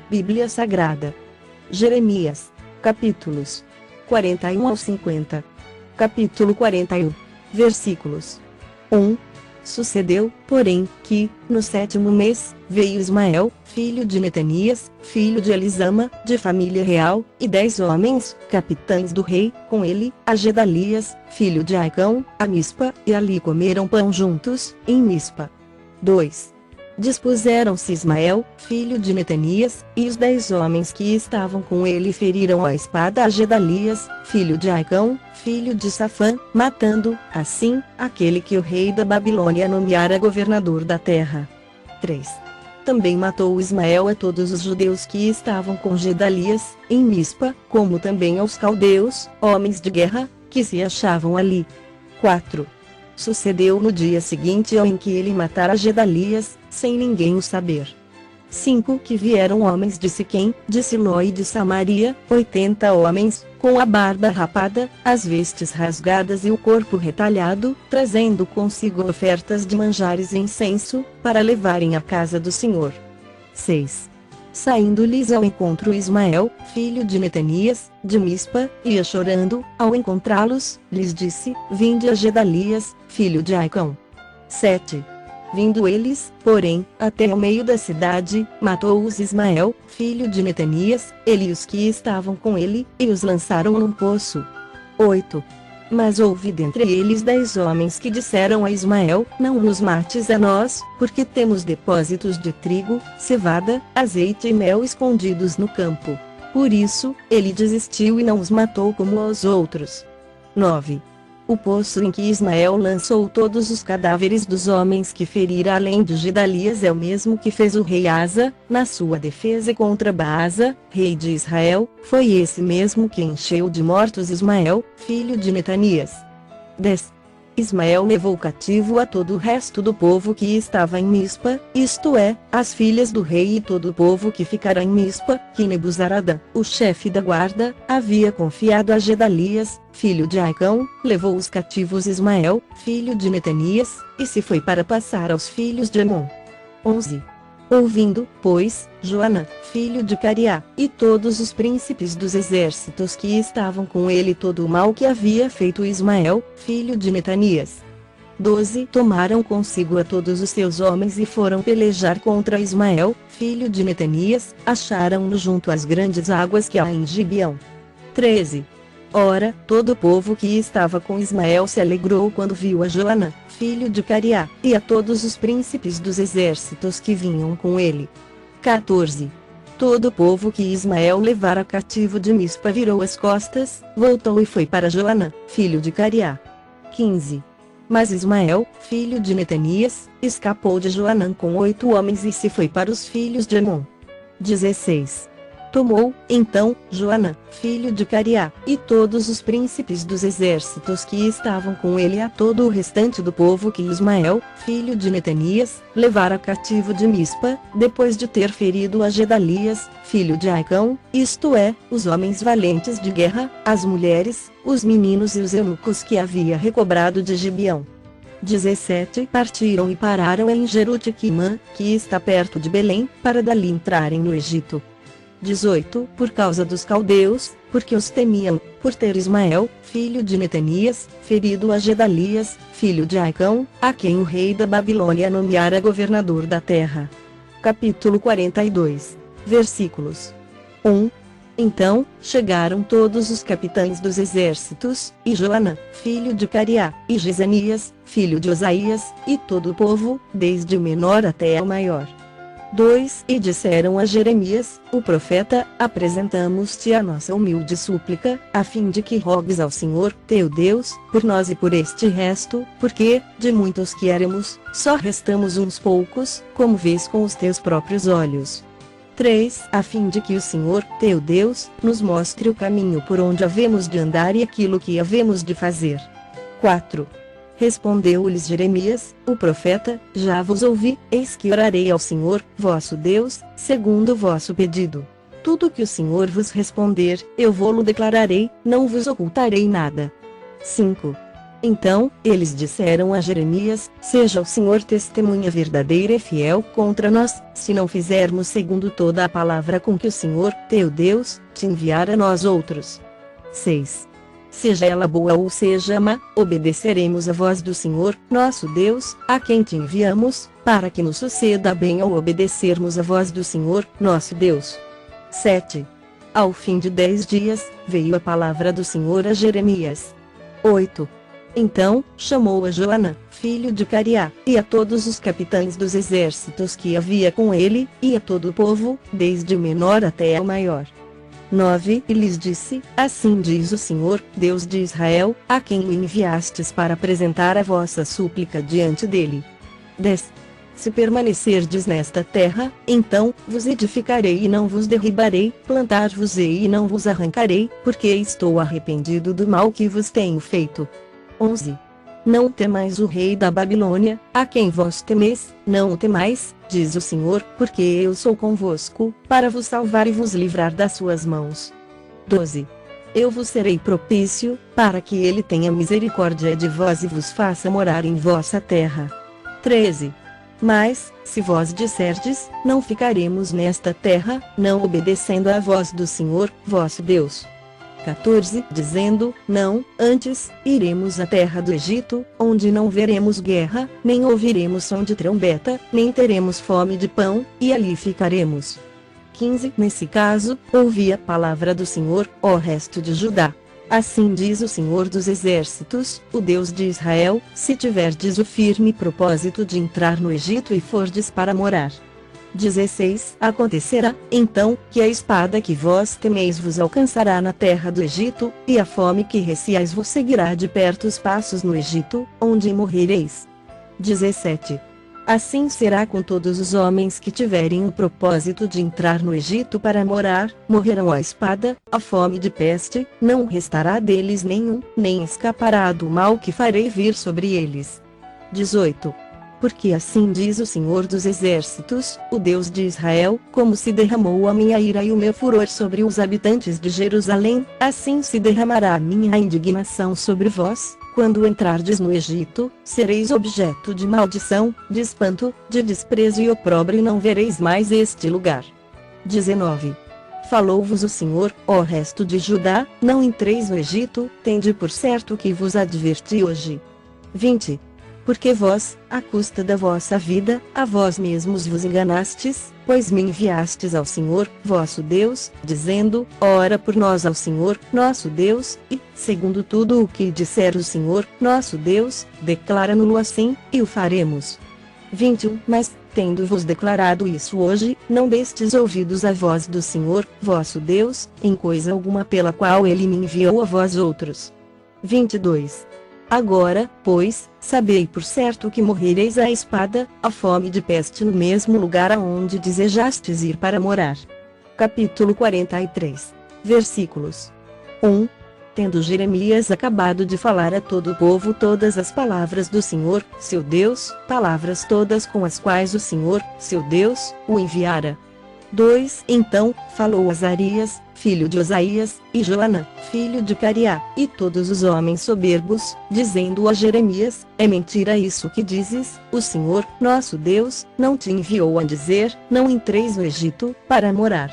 Bíblia Sagrada. Jeremias. Capítulos 41 ao 50. Capítulo 41. Versículos 1. Sucedeu, porém, que, no 7º mês, veio Ismael, filho de Netanias, filho de Elisama, de família real, e 10 homens, capitães do rei, com ele, a Gedalias, filho de Aicão, a Mispa, e ali comeram pão juntos, em Mispa. 2. Dispuseram-se Ismael, filho de Netanias, e os 10 homens que estavam com ele feriram a espada a Gedalias, filho de Aicão, filho de Safã, matando, assim, aquele que o rei da Babilônia nomeara governador da terra. 3. Também matou Ismael a todos os judeus que estavam com Gedalias, em Mispa, como também aos caldeus, homens de guerra, que se achavam ali. 4. Sucedeu no dia seguinte ao em que ele matara Gedalias, sem ninguém o saber. 5. Que vieram homens de Siquém, de Siló e de Samaria, 80 homens, com a barba rapada, as vestes rasgadas e o corpo retalhado, trazendo consigo ofertas de manjares e incenso, para levarem à casa do Senhor. 6. Saindo-lhes ao encontro Ismael, filho de Netanias, de Mispa, ia chorando, ao encontrá-los, lhes disse: Vinde a Gedalias, filho de Aicão. 7. Vindo eles, porém, até ao meio da cidade, matou-os Ismael, filho de Netanias, ele e os que estavam com ele, e os lançaram num poço. 8. Mas houve dentre eles 10 homens que disseram a Ismael: Não nos mates a nós, porque temos depósitos de trigo, cevada, azeite e mel escondidos no campo. Por isso, ele desistiu e não os matou como aos outros. 9. O poço em que Ismael lançou todos os cadáveres dos homens que ferira além de Gedalias é o mesmo que fez o rei Asa, na sua defesa contra Baasa, rei de Israel, foi esse mesmo que encheu de mortos Ismael, filho de Netanias. 10. Ismael levou cativo a todo o resto do povo que estava em Mispa, isto é, as filhas do rei e todo o povo que ficara em Mispa, que Nebuzaradã, o chefe da guarda, havia confiado a Gedalias, filho de Aicão, levou os cativos Ismael, filho de Netanias, e se foi para passar aos filhos de Amon. 11. Ouvindo, pois, Joanã, filho de Cariá, e todos os príncipes dos exércitos que estavam com ele todo o mal que havia feito Ismael, filho de Netanias. 12. Tomaram consigo a todos os seus homens e foram pelejar contra Ismael, filho de Netanias, acharam-no junto às grandes águas que há em Gibeão. 13. Ora, todo o povo que estava com Ismael se alegrou quando viu a Joanã, filho de Cariá, e a todos os príncipes dos exércitos que vinham com ele. 14. Todo o povo que Ismael levara cativo de Mispa virou as costas, voltou e foi para Joanã, filho de Cariá. 15. Mas Ismael, filho de Netanias, escapou de Joanã com 8 homens e se foi para os filhos de Amon. 16. Tomou, então, Joanã, filho de Cariá, e todos os príncipes dos exércitos que estavam com ele a todo o restante do povo que Ismael, filho de Netanias, levara cativo de Mispa, depois de ter ferido a Gedalias, filho de Aicão, isto é, os homens valentes de guerra, as mulheres, os meninos e os eunucos que havia recobrado de Gibeão. 17. Partiram e pararam em Jerutequimã, que está perto de Belém, para dali entrarem no Egito. 18. Por causa dos caldeus, porque os temiam, por ter Ismael, filho de Netanias, ferido a Gedalias, filho de Aicão, a quem o rei da Babilônia nomeara governador da terra. Capítulo 42. Versículos 1. Então, chegaram todos os capitães dos exércitos, e Joanã, filho de Cariá, e Gesanias, filho de Osaías, e todo o povo, desde o menor até o maior. 2. E disseram a Jeremias, o profeta: Apresentamos-te a nossa humilde súplica, a fim de que rogues ao Senhor, teu Deus, por nós e por este resto, porque, de muitos que éramos, só restamos uns poucos, como vês com os teus próprios olhos. 3. A fim de que o Senhor, teu Deus, nos mostre o caminho por onde havemos de andar e aquilo que havemos de fazer. 4. Respondeu-lhes Jeremias, o profeta: Já vos ouvi, eis que orarei ao Senhor, vosso Deus, segundo o vosso pedido. Tudo que o Senhor vos responder, eu vô-lo declararei, não vos ocultarei nada. 5. Então, eles disseram a Jeremias: seja o Senhor testemunha verdadeira e fiel contra nós, se não fizermos segundo toda a palavra com que o Senhor, teu Deus, te enviar a nós outros. 6. Seja ela boa ou seja má, obedeceremos a voz do Senhor, nosso Deus, a quem te enviamos, para que nos suceda bem ao obedecermos a voz do Senhor, nosso Deus. 7. Ao fim de 10 dias, veio a palavra do Senhor a Jeremias. 8. Então, chamou a Joanã, filho de Cariá, e a todos os capitães dos exércitos que havia com ele, e a todo o povo, desde o menor até o maior. 9. E lhes disse: assim diz o Senhor, Deus de Israel, a quem me enviastes para apresentar a vossa súplica diante dele. 10. Se permanecerdes nesta terra, então vos edificarei e não vos derribarei, plantar-vos-ei e não vos arrancarei, porque estou arrependido do mal que vos tenho feito. 11. Não temais o rei da Babilônia, a quem vós temeis, não o temais, diz o Senhor, porque eu sou convosco, para vos salvar e vos livrar das suas mãos. 12. Eu vos serei propício, para que ele tenha misericórdia de vós e vos faça morar em vossa terra. 13. Mas, se vós disserdes, não ficaremos nesta terra, não obedecendo à voz do Senhor, vosso Deus. 14. Dizendo, não, antes, iremos à terra do Egito, onde não veremos guerra, nem ouviremos som de trombeta, nem teremos fome de pão, e ali ficaremos. 15. Nesse caso, ouvi a palavra do Senhor, ó resto de Judá. Assim diz o Senhor dos Exércitos, o Deus de Israel, se tiverdes o firme propósito de entrar no Egito e fordes para morar. 16. Acontecerá, então, que a espada que vós temeis vos alcançará na terra do Egito, e a fome que receais vos seguirá de perto os passos no Egito, onde morrereis. 17. Assim será com todos os homens que tiverem o propósito de entrar no Egito para morar, morrerão à espada, à fome de peste, não restará deles nenhum, nem escapará do mal que farei vir sobre eles. 18. Porque assim diz o Senhor dos Exércitos, o Deus de Israel, como se derramou a minha ira e o meu furor sobre os habitantes de Jerusalém, assim se derramará a minha indignação sobre vós, quando entrardes no Egito, sereis objeto de maldição, de espanto, de desprezo e opróbrio e não vereis mais este lugar. 19. Falou-vos o Senhor, ó resto de Judá, não entreis no Egito, tende por certo que vos adverti hoje. 20. Porque vós, à custa da vossa vida, a vós mesmos vos enganastes, pois me enviastes ao Senhor, vosso Deus, dizendo, ora por nós ao Senhor, nosso Deus, e, segundo tudo o que disser o Senhor, nosso Deus, declara-no-lo assim, e o faremos. 21. Mas, tendo-vos declarado isso hoje, não destes ouvidos à voz do Senhor, vosso Deus, em coisa alguma pela qual ele me enviou a vós outros. 22. Agora, pois, sabei por certo que morrereis à espada, à fome de peste no mesmo lugar aonde desejastes ir para morar. Capítulo 43. Versículos 1. Tendo Jeremias acabado de falar a todo o povo todas as palavras do Senhor, seu Deus, palavras todas com as quais o Senhor, seu Deus, o enviara. 2. Então, falou Azarias, filho de Osaías, e Joanã, filho de Cariá, e todos os homens soberbos, dizendo a Jeremias, é mentira isso que dizes, o Senhor, nosso Deus, não te enviou a dizer, não entreis no Egito, para morar.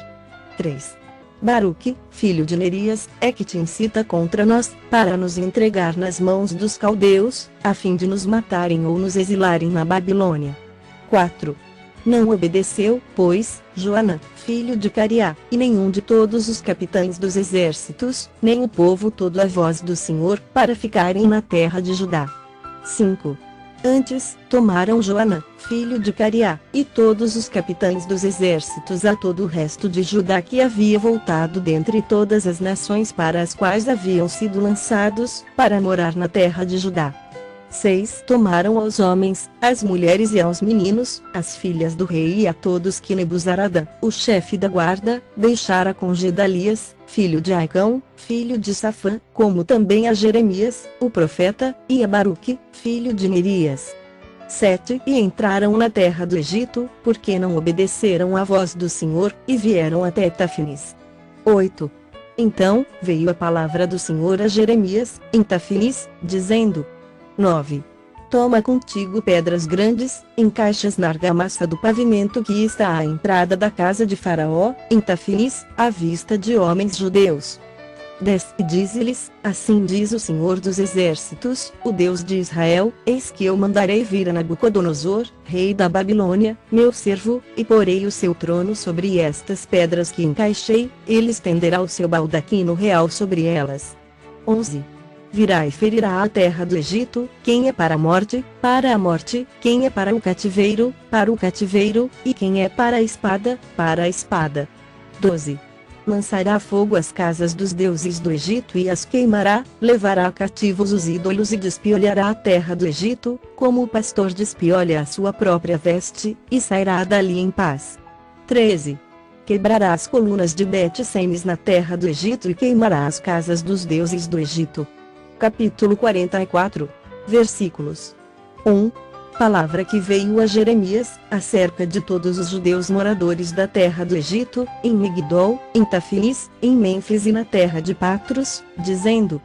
3. Baruque, filho de Nerias, é que te incita contra nós, para nos entregar nas mãos dos caldeus, a fim de nos matarem ou nos exilarem na Babilônia. 4. Não obedeceu, pois, Joanã, filho de Cariá, e nenhum de todos os capitães dos exércitos, nem o povo todo a voz do Senhor, para ficarem na terra de Judá. 5. Antes, tomaram Joanã, filho de Cariá, e todos os capitães dos exércitos a todo o resto de Judá que havia voltado dentre todas as nações para as quais haviam sido lançados, para morar na terra de Judá. 6. Tomaram aos homens, às mulheres e aos meninos, as filhas do rei e a todos que Nebuzaradã, o chefe da guarda, deixara com Gedalias, filho de Aicão, filho de Safã, como também a Jeremias, o profeta, e a Baruque, filho de Nerias. 7. E entraram na terra do Egito, porque não obedeceram à voz do Senhor, e vieram até Tafinis. 8. Então, veio a palavra do Senhor a Jeremias, em Tafinis, dizendo, 9. Toma contigo pedras grandes, encaixa-as na argamassa do pavimento que está à entrada da casa de Faraó, em Tafinis, à vista de homens judeus. 10. E dize-lhes, assim diz o Senhor dos Exércitos, o Deus de Israel, eis que eu mandarei vir a Nabucodonosor, rei da Babilônia, meu servo, e porei o seu trono sobre estas pedras que encaixei, ele estenderá o seu baldaquino real sobre elas. 11. Virá e ferirá a terra do Egito, quem é para a morte, quem é para o cativeiro, e quem é para a espada. 12. Lançará fogo às casas dos deuses do Egito e as queimará, levará cativos os ídolos e despiolhará a terra do Egito, como o pastor despiolha a sua própria veste, e sairá dali em paz. 13. Quebrará as colunas de Bet-Semes na terra do Egito e queimará as casas dos deuses do Egito. Capítulo 44. Versículos 1. Palavra que veio a Jeremias, acerca de todos os judeus moradores da terra do Egito, em Migdol, em Tafinis, em Mênfis e na terra de Patros, dizendo: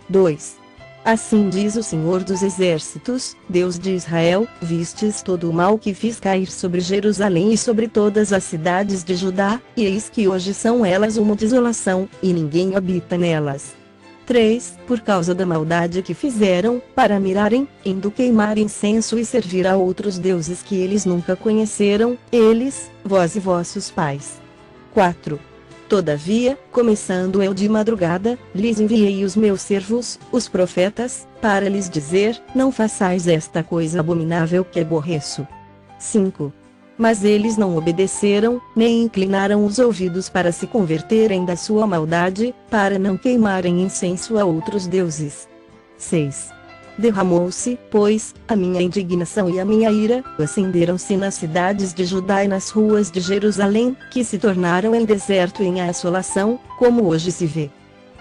2. Assim diz o Senhor dos Exércitos, Deus de Israel, vistes todo o mal que fiz cair sobre Jerusalém e sobre todas as cidades de Judá, e eis que hoje são elas uma desolação, e ninguém habita nelas. 3. Por causa da maldade que fizeram, para mirarem, indo queimar incenso e servir a outros deuses que eles nunca conheceram, eles, vós e vossos pais. 4. Todavia, começando eu de madrugada, lhes enviei os meus servos, os profetas, para lhes dizer, não façais esta coisa abominável que aborreço. 5. Mas eles não obedeceram, nem inclinaram os ouvidos para se converterem da sua maldade, para não queimarem incenso a outros deuses. 6. Derramou-se, pois, a minha indignação e a minha ira, acenderam-se nas cidades de Judá e nas ruas de Jerusalém, que se tornaram em deserto e em assolação, como hoje se vê.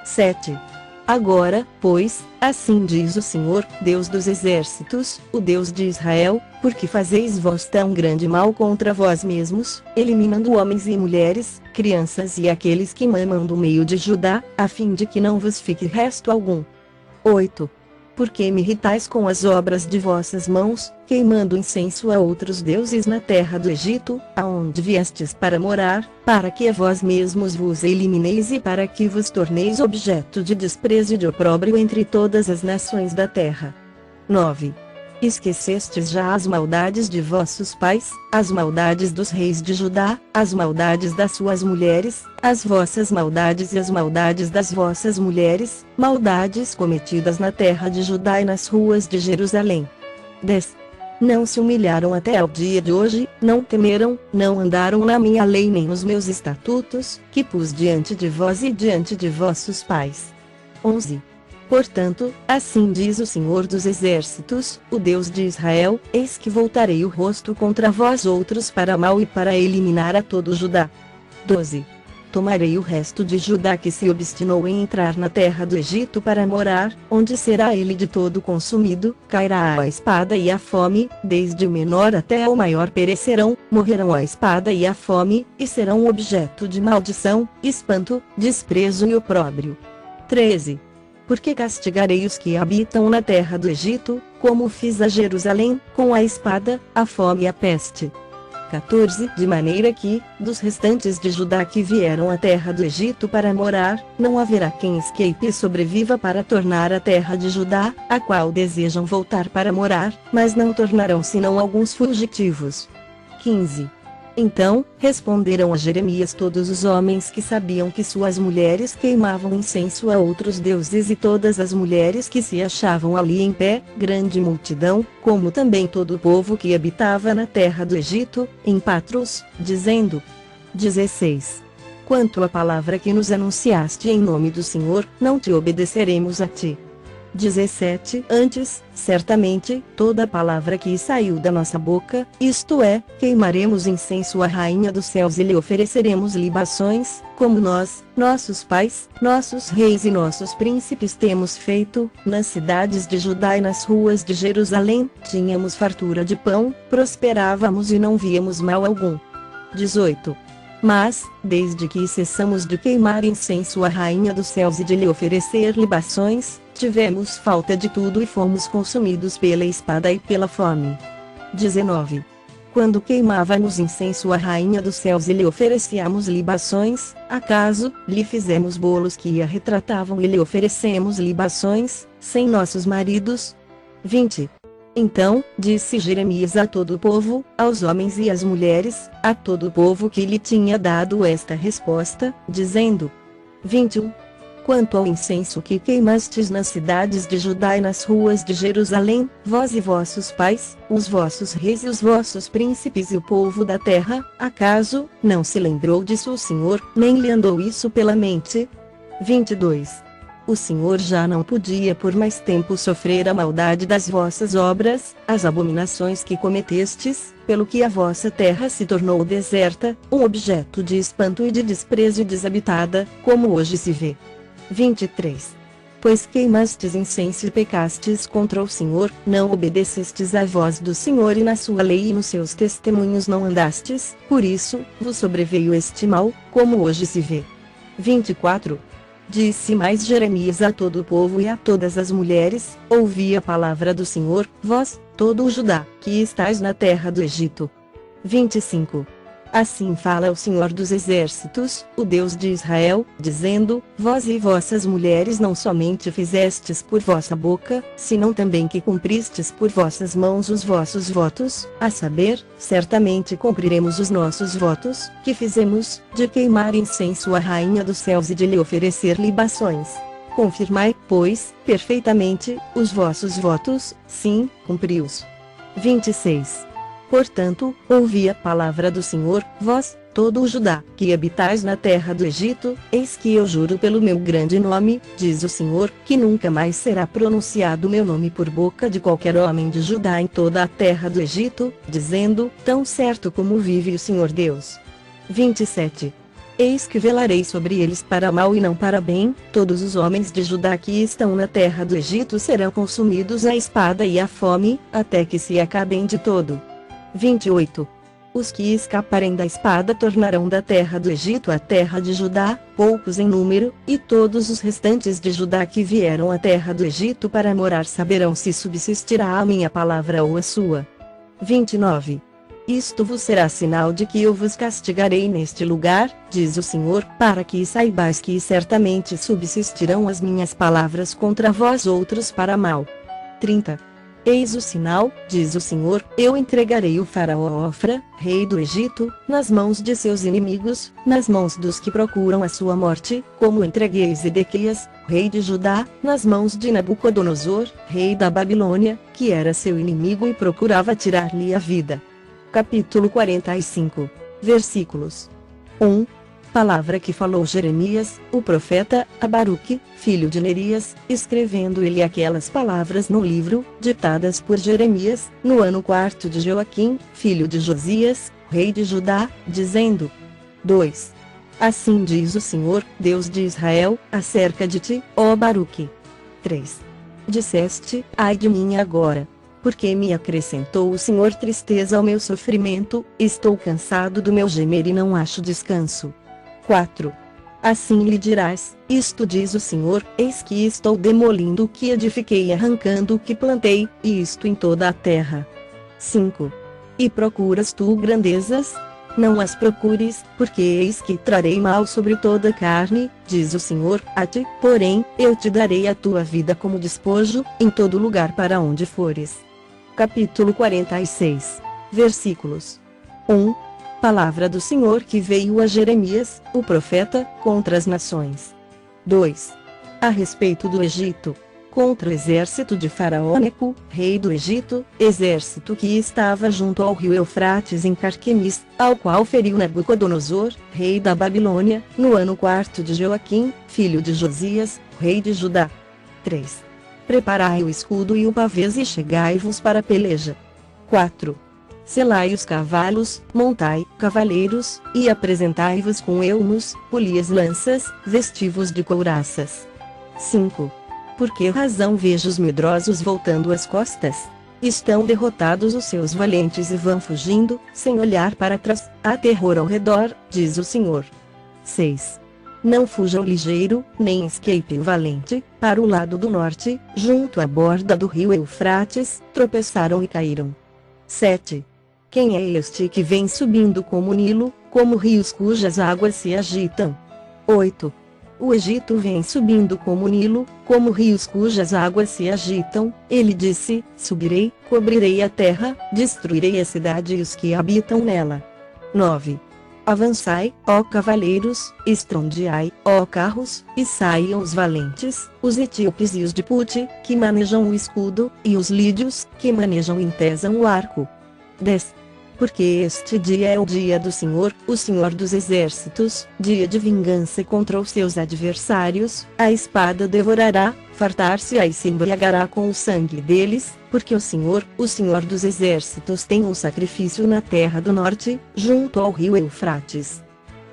7. Agora, pois, assim diz o Senhor, Deus dos Exércitos, o Deus de Israel, porque fazeis vós tão grande mal contra vós mesmos, eliminando homens e mulheres, crianças e aqueles que mamam do meio de Judá, a fim de que não vos fique resto algum. 8. Porque me irritais com as obras de vossas mãos, queimando incenso a outros deuses na terra do Egito, aonde viestes para morar, para que a vós mesmos vos elimineis e para que vos torneis objeto de desprezo e de opróbrio entre todas as nações da terra. 9. Esquecestes já as maldades de vossos pais, as maldades dos reis de Judá, as maldades das suas mulheres, as vossas maldades e as maldades das vossas mulheres, maldades cometidas na terra de Judá e nas ruas de Jerusalém. 10. Não se humilharam até ao dia de hoje, não temeram, não andaram na minha lei nem nos meus estatutos, que pus diante de vós e diante de vossos pais. 11. Portanto, assim diz o Senhor dos Exércitos, o Deus de Israel, eis que voltarei o rosto contra vós outros para mal e para eliminar a todo Judá. 12. Tomarei o resto de Judá que se obstinou em entrar na terra do Egito para morar, onde será ele de todo consumido, cairá a espada e a fome, desde o menor até o maior perecerão, morrerão a espada e a fome, e serão objeto de maldição, espanto, desprezo e opróbrio. 13. Porque castigarei os que habitam na terra do Egito, como fiz a Jerusalém, com a espada, a fome e a peste. 14. De maneira que, dos restantes de Judá que vieram à terra do Egito para morar, não haverá quem escape e sobreviva para tornar a terra de Judá, a qual desejam voltar para morar, mas não tornarão senão alguns fugitivos. 15. Então, responderam a Jeremias todos os homens que sabiam que suas mulheres queimavam incenso a outros deuses e todas as mulheres que se achavam ali em pé, grande multidão, como também todo o povo que habitava na terra do Egito, em Patros, dizendo: 16. Quanto à palavra que nos anunciaste em nome do Senhor, não te obedeceremos a ti. 17. Antes, certamente, toda a palavra que saiu da nossa boca, isto é, queimaremos incenso à Rainha dos céus e lhe ofereceremos libações, como nós, nossos pais, nossos reis e nossos príncipes temos feito, nas cidades de Judá e nas ruas de Jerusalém, tínhamos fartura de pão, prosperávamos e não víamos mal algum. 18. Mas, desde que cessamos de queimar incenso à Rainha dos céus e de lhe oferecer libações, tivemos falta de tudo e fomos consumidos pela espada e pela fome. 19. Quando queimávamos incenso à rainha dos céus e lhe oferecíamos libações, acaso lhe fizemos bolos que a retratavam e lhe oferecemos libações, sem nossos maridos? 20. Então, disse Jeremias a todo o povo, aos homens e às mulheres, a todo o povo que lhe tinha dado esta resposta, dizendo: 21. Quanto ao incenso que queimastes nas cidades de Judá e nas ruas de Jerusalém, vós e vossos pais, os vossos reis e os vossos príncipes e o povo da terra, acaso não se lembrou disso o Senhor, nem lhe andou isso pela mente? 22. O Senhor já não podia por mais tempo sofrer a maldade das vossas obras, as abominações que cometestes, pelo que a vossa terra se tornou deserta, um objeto de espanto e de desprezo e desabitada, como hoje se vê. 23. Pois queimastes incenso e pecastes contra o Senhor, não obedecestes à voz do Senhor e na sua lei e nos seus testemunhos não andastes, por isso, vos sobreveio este mal, como hoje se vê. 24. Disse mais Jeremias a todo o povo e a todas as mulheres: ouvi a palavra do Senhor, vós, todo o Judá, que estais na terra do Egito. 25. Assim fala o Senhor dos Exércitos, o Deus de Israel, dizendo: vós e vossas mulheres não somente fizestes por vossa boca, senão também que cumpristes por vossas mãos os vossos votos, a saber, certamente cumpriremos os nossos votos, que fizemos, de queimar incenso à rainha dos céus e de lhe oferecer libações. Confirmai, pois, perfeitamente, os vossos votos, sim, cumpri-os. 26. Portanto, ouvi a palavra do Senhor, vós, todo o Judá, que habitais na terra do Egito, eis que eu juro pelo meu grande nome, diz o Senhor, que nunca mais será pronunciado meu nome por boca de qualquer homem de Judá em toda a terra do Egito, dizendo: tão certo como vive o Senhor Deus. 27. Eis que velarei sobre eles para mal e não para bem, todos os homens de Judá que estão na terra do Egito serão consumidos à espada e à fome, até que se acabem de todo. 28. Os que escaparem da espada tornarão da terra do Egito a terra de Judá, poucos em número, e todos os restantes de Judá que vieram à terra do Egito para morar saberão se subsistirá a minha palavra ou a sua. 29. Isto vos será sinal de que eu vos castigarei neste lugar, diz o Senhor, para que saibais que certamente subsistirão as minhas palavras contra vós outros para mal. 30. Eis o sinal, diz o Senhor, eu entregarei o faraó Ofra, rei do Egito, nas mãos de seus inimigos, nas mãos dos que procuram a sua morte, como entreguei Zedequias, rei de Judá, nas mãos de Nabucodonosor, rei da Babilônia, que era seu inimigo e procurava tirar-lhe a vida. Capítulo 45. Versículos 1. Palavra que falou Jeremias, o profeta, a Baruque, filho de Nerias, escrevendo ele aquelas palavras no livro, ditadas por Jeremias, no ano 4 de Joaquim, filho de Josias, rei de Judá, dizendo: 2. Assim diz o Senhor, Deus de Israel, acerca de ti, ó Baruque. 3. Disseste: ai de mim agora, porque me acrescentou o Senhor tristeza ao meu sofrimento, estou cansado do meu gemer e não acho descanso. 4. Assim lhe dirás: isto diz o Senhor, eis que estou demolindo o que edifiquei e arrancando o que plantei, e isto em toda a terra. 5. E procuras tu grandezas? Não as procures, porque eis que trarei mal sobre toda a carne, diz o Senhor, a ti, porém, eu te darei a tua vida como despojo, em todo lugar para onde fores. Capítulo 46. Versículos 1. Palavra do Senhor que veio a Jeremias, o profeta, contra as nações. 2. A respeito do Egito. Contra o exército de Faraó Neco, rei do Egito, exército que estava junto ao rio Eufrates em Carquemis, ao qual feriu Nabucodonosor, rei da Babilônia, no ano 4 de Joaquim, filho de Josias, rei de Judá. 3. Preparai o escudo e o pavês e chegai-vos para a peleja. 4. Selai os cavalos, montai, cavaleiros, e apresentai-vos com elmos, polias lanças, vestivos de couraças. 5. Por que razão vejo os medrosos voltando as costas? Estão derrotados os seus valentes e vão fugindo, sem olhar para trás, há terror ao redor, diz o Senhor. 6. Não fuja o ligeiro, nem escape o valente. Para o lado do norte, junto à borda do rio Eufrates, tropeçaram e caíram. 7. Quem é este que vem subindo como o Nilo, como rios cujas águas se agitam? 8. O Egito vem subindo como o Nilo, como rios cujas águas se agitam. Ele disse: subirei, cobrirei a terra, destruirei a cidade e os que habitam nela. 9. Avançai, ó cavaleiros, estrondeai, ó carros, e saiam os valentes, os etíopes e os de Pute, que manejam o escudo, e os lídios, que manejam e entesam o arco. 10. Porque este dia é o dia do Senhor, o Senhor dos exércitos, dia de vingança contra os seus adversários. A espada devorará, fartar-se-á e se embriagará com o sangue deles, porque o Senhor dos exércitos tem um sacrifício na terra do norte, junto ao rio Eufrates.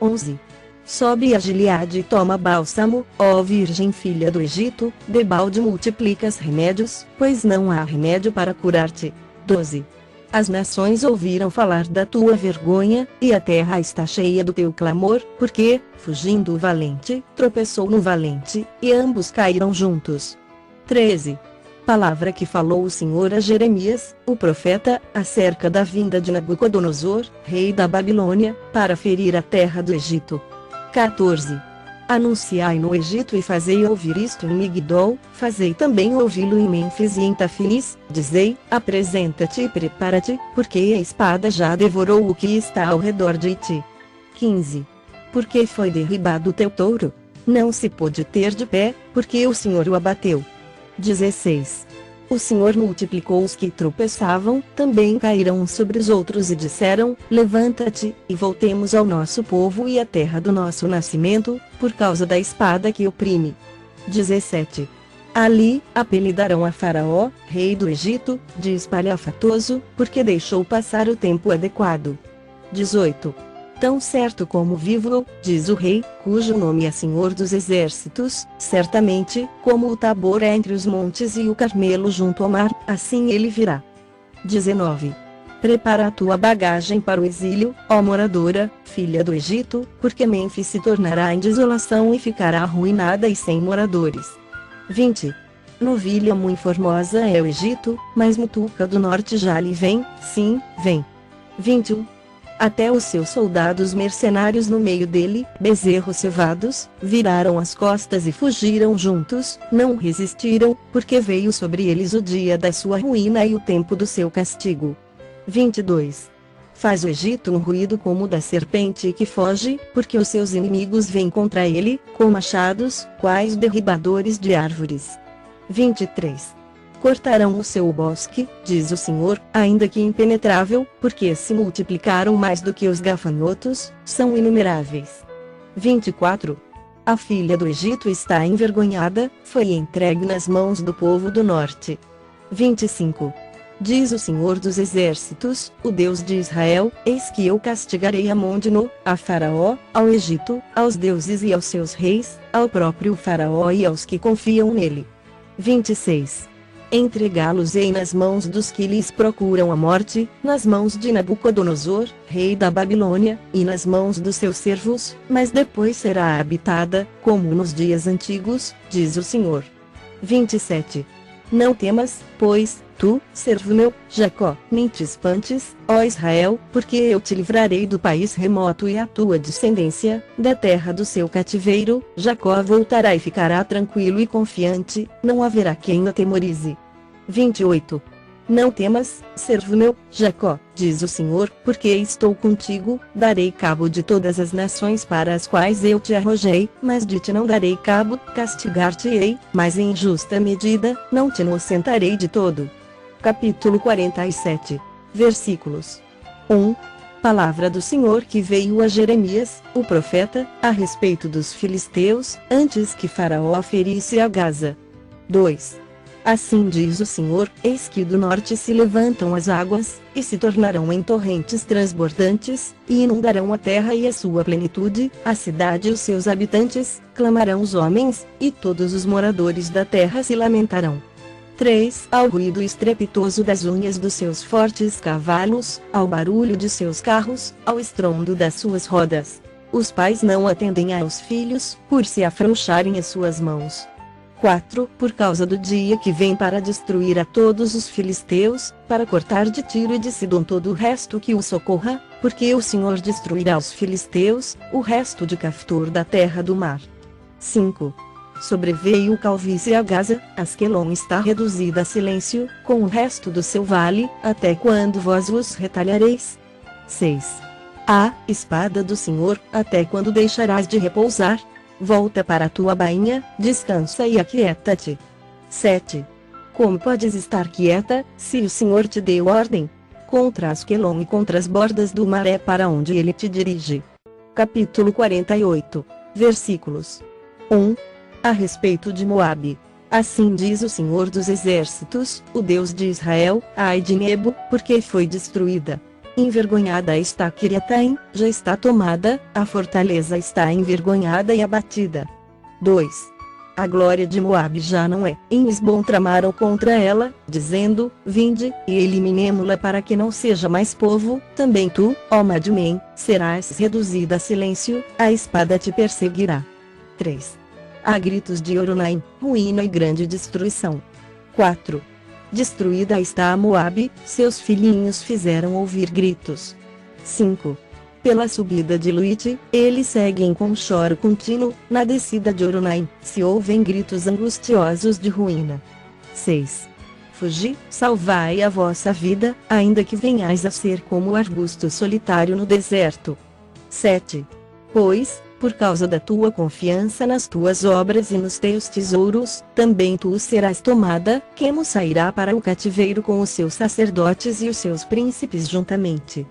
11. Sobe a Gileade e toma bálsamo, ó Virgem filha do Egito, debalde multiplicas remédios, pois não há remédio para curar-te. 12. As nações ouviram falar da tua vergonha, e a terra está cheia do teu clamor, porque, fugindo o valente, tropeçou no valente, e ambos caíram juntos. 13. Palavra que falou o Senhor a Jeremias, o profeta, acerca da vinda de Nabucodonosor, rei da Babilônia, para ferir a terra do Egito. 14. Anunciai no Egito e fazei ouvir isto em Migdol, fazei também ouvi-lo em Mênfis e em Tafinis, dizei: apresenta-te e prepara-te, porque a espada já devorou o que está ao redor de ti. 15. Porque foi derribado o teu touro? Não se pôde ter de pé, porque o Senhor o abateu. 16. O Senhor multiplicou os que tropeçavam, também caíram uns sobre os outros e disseram: levanta-te, e voltemos ao nosso povo e à terra do nosso nascimento, por causa da espada que oprime. 17. Ali, apelidarão a Faraó, rei do Egito, de espalhafatoso, porque deixou passar o tempo adequado. 18. Tão certo como vivo eu, diz o rei, cujo nome é Senhor dos Exércitos, certamente, como o Tabor é entre os montes e o Carmelo junto ao mar, assim ele virá. 19. Prepara a tua bagagem para o exílio, ó moradora, filha do Egito, porque Mênfis se tornará em desolação e ficará arruinada e sem moradores. 20. Novilha muito formosa é o Egito, mas Mutuca do norte já lhe vem, sim, vem. 21. Até os seus soldados mercenários no meio dele, bezerros cevados, viraram as costas e fugiram juntos, não resistiram, porque veio sobre eles o dia da sua ruína e o tempo do seu castigo. 22. Faz o Egito um ruído como o da serpente que foge, porque os seus inimigos vêm contra ele, com machados, quais derribadores de árvores. 23. Cortarão o seu bosque, diz o Senhor, ainda que impenetrável, porque se multiplicaram mais do que os gafanhotos, são inumeráveis. 24. A filha do Egito está envergonhada, foi entregue nas mãos do povo do norte. 25. Diz o Senhor dos Exércitos, o Deus de Israel: eis que eu castigarei a Mondino, a Faraó, ao Egito, aos deuses e aos seus reis, ao próprio Faraó e aos que confiam nele. 26. Entregá-los-ei nas mãos dos que lhes procuram a morte, nas mãos de Nabucodonosor, rei da Babilônia, e nas mãos dos seus servos, mas depois será habitada, como nos dias antigos, diz o Senhor. 27. Não temas, pois, tu, servo meu, Jacó, nem te espantes, ó Israel, porque eu te livrarei do país remoto e a tua descendência, da terra do seu cativeiro. Jacó voltará e ficará tranquilo e confiante, não haverá quem o atemorize. 28. Não temas, servo meu, Jacó, diz o Senhor, porque estou contigo, darei cabo de todas as nações para as quais eu te arrojei, mas de ti não darei cabo, castigar-te-ei, mas em justa medida, não te inocentarei de todo. Capítulo 47. Versículos 1. Palavra do Senhor que veio a Jeremias, o profeta, a respeito dos filisteus, antes que Faraó ferisse a Gaza. 2. Assim diz o Senhor: eis que do norte se levantam as águas, e se tornarão em torrentes transbordantes, e inundarão a terra e a sua plenitude, a cidade e os seus habitantes, clamarão os homens, e todos os moradores da terra se lamentarão. 3. Ao ruído estrepitoso das unhas dos seus fortes cavalos, ao barulho de seus carros, ao estrondo das suas rodas. Os pais não atendem aos filhos, por se afrouxarem as suas mãos. 4. Por causa do dia que vem para destruir a todos os filisteus, para cortar de Tiro e de Sidom todo o resto que o socorra, porque o Senhor destruirá os filisteus, o resto de Caftor da terra do mar. 5. Sobreveio calvície a Gaza, Asquelon está reduzida a silêncio, com o resto do seu vale, até quando vós os retalhareis? 6. A espada do Senhor, até quando deixarás de repousar? Volta para a tua bainha, descansa e aquieta-te. 7. Como podes estar quieta, se o Senhor te deu ordem? Contra Asquelon e contra as bordas do mar é para onde ele te dirige. Capítulo 48. Versículos 1. A respeito de Moabe. Assim diz o Senhor dos Exércitos, o Deus de Israel: ai de Nebo, porque foi destruída. Envergonhada está Kiriataim, já está tomada, a fortaleza está envergonhada e abatida. 2. A glória de Moabe já não é. Em Lisbon tramaram contra ela, dizendo: vinde, e eliminemo-la para que não seja mais povo. Também tu, ó Madmen, serás reduzida a silêncio, a espada te perseguirá. 3. Há gritos de Oronaim, ruína e grande destruição. 4. Destruída está a Moabe, seus filhinhos fizeram ouvir gritos. 5. Pela subida de Luite, eles seguem com choro contínuo, na descida de Oronaim, se ouvem gritos angustiosos de ruína. 6. Fugi, salvai a vossa vida, ainda que venhais a ser como o arbusto solitário no deserto. 7. Pois, por causa da tua confiança nas tuas obras e nos teus tesouros, também tu serás tomada. Quemo sairá para o cativeiro com os seus sacerdotes e os seus príncipes juntamente.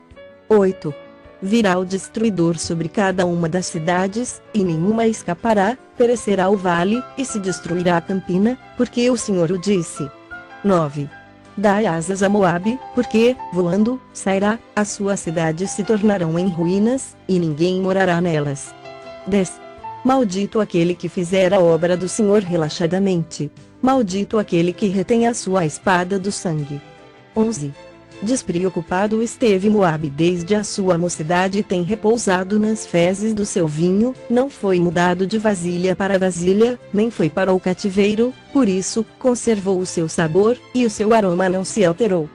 8. Virá o destruidor sobre cada uma das cidades, e nenhuma escapará, perecerá o vale, e se destruirá a campina, porque o Senhor o disse. 9. Dai asas a Moabe, porque, voando, sairá, as suas cidades se tornarão em ruínas, e ninguém morará nelas. 10. Maldito aquele que fizer a obra do Senhor relaxadamente. Maldito aquele que retém a sua espada do sangue. 11. Despreocupado esteve Moabe desde a sua mocidade e tem repousado nas fezes do seu vinho, não foi mudado de vasilha para vasilha, nem foi para o cativeiro, por isso, conservou o seu sabor, e o seu aroma não se alterou.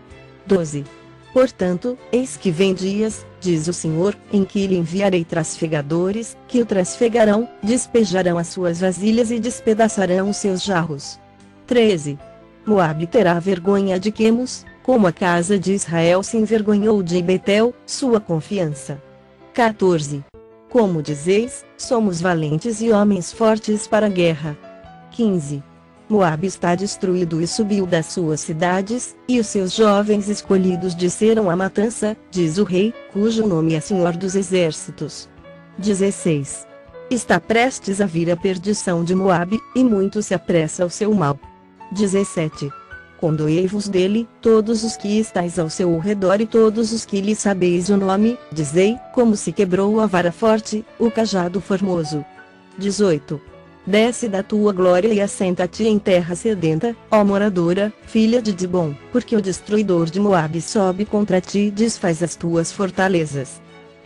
12. Portanto, eis que vem dias, diz o Senhor, em que lhe enviarei trasfegadores, que o trasfegarão, despejarão as suas vasilhas e despedaçarão os seus jarros. 13. Moabe terá vergonha de Quemos, como a casa de Israel se envergonhou de Betel, sua confiança. 14. Como dizeis, somos valentes e homens fortes para a guerra. 15. Moabe está destruído e subiu das suas cidades, e os seus jovens escolhidos desceram à matança, diz o rei, cujo nome é Senhor dos Exércitos. 16. Está prestes a vir a perdição de Moabe, e muito se apressa o seu mal. 17. Condoei-vos dele, todos os que estáis ao seu redor e todos os que lhe sabeis o nome, dizei, como se quebrou a vara forte, o cajado formoso. 18. Desce da tua glória e assenta-te em terra sedenta, ó moradora, filha de Dibon, porque o destruidor de Moabe sobe contra ti e desfaz as tuas fortalezas.